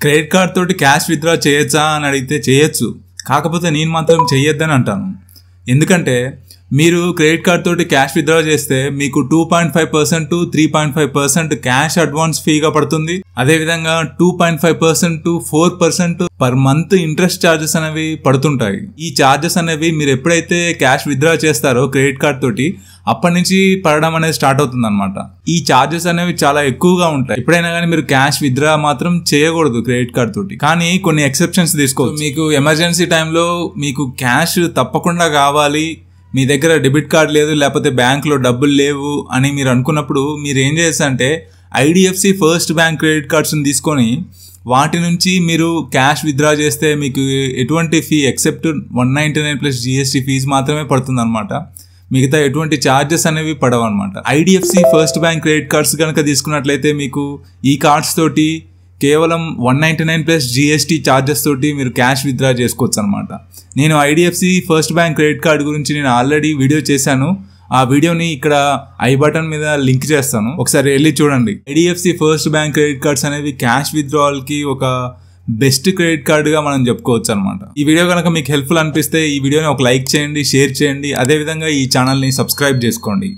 Credit card తోటి cash withdraw చేయొచ్చా అని అడిగితే చేయొచ్చు. కాకపోతే నేను మాత్రం చెయ్యొద్దని అంటాను. ఎందుకంటే మీరు క్రెడిట్ కార్డ్ తోటి క్యాష్ విత్డ్రా చేస్తే మీకు 2.5% to 3.5% క్యాష్ అడ్వాన్స్ ఫీగా పడుతుంది. అదేవిధంగా 2.5% to 4% per month interest charges అనేవి పడుతుంటాయి. ఈ ఛార్జెస్ అనేవి మీరు ఎప్పుడైతే క్యాష్ విత్డ్రా చేస్తారో క్రెడిట్ కార్డ్ తోటి అప్పటి నుంచి పడడం అనేది స్టార్ట్ అవుతుంది అనమాట. ఈ ఛార్జెస్ అనేవి చాలా ఎక్కువగా ఉంటాయి. ఎప్పుడైనా కానీ మీరు క్యాష్ విత్డ్రా మాత్రం చేయకూడదు క్రెడిట్ కార్డ్ తోటి. కానీ కొన్ని ఎక్సెప్షన్స్ తీసుకోవచ్చు. మీకు ఎమర్జెన్సీ టైంలో మీకు క్యాష్ తప్పకుండా కావాలి, మీ దగ్గర డెబిట్ కార్డ్ లేదు లేకపోతే బ్యాంక్లో డబ్బులు లేవు అని మీరు అనుకున్నప్పుడు మీరు ఏం చేస్తారంటే ఐడిఎఫ్సి ఫస్ట్ బ్యాంక్ క్రెడిట్ కార్డ్స్ని తీసుకొని వాటి నుంచి మీరు క్యాష్ విత్డ్రా చేస్తే మీకు ఎటువంటి fee except 199 plus GST fees మాత్రమే పడుతుంది అనమాట. మిగతా ఎటువంటి ఛార్జెస్ అనేవి పడవు అనమాట. IDFC first bank credit cards కనుక తీసుకున్నట్లయితే మీకు ఈ కార్డ్స్ తోటి కేవలం 199 ప్లస్ జిఎస్టీ ఛార్జెస్ తోటి మీరు క్యాష్ విత్డ్రా చేసుకోవచ్చు అనమాట. నేను IDFC first bank credit card గురించి నేను ఆల్రెడీ వీడియో చేశాను. ఆ వీడియోని ఇక్కడ ఐ బటన్ మీద లింక్ చేస్తాను, ఒకసారి వెళ్ళి చూడండి. IDFC first bank credit cards అనేవి క్యాష్ విత్డ్రావల్ కి ఒక బెస్ట్ క్రెడిట్ కార్డ్ గా మనం చెప్పుకోవచ్చు అనమాట. ఈ వీడియో కనుక మీకు హెల్ప్ఫుల్ అనిపిస్తే ఈ వీడియోని ఒక లైక్ చేయండి, షేర్ చేయండి. అదేవిధంగా ఈ ఛానల్ని సబ్స్క్రైబ్ చేసుకోండి.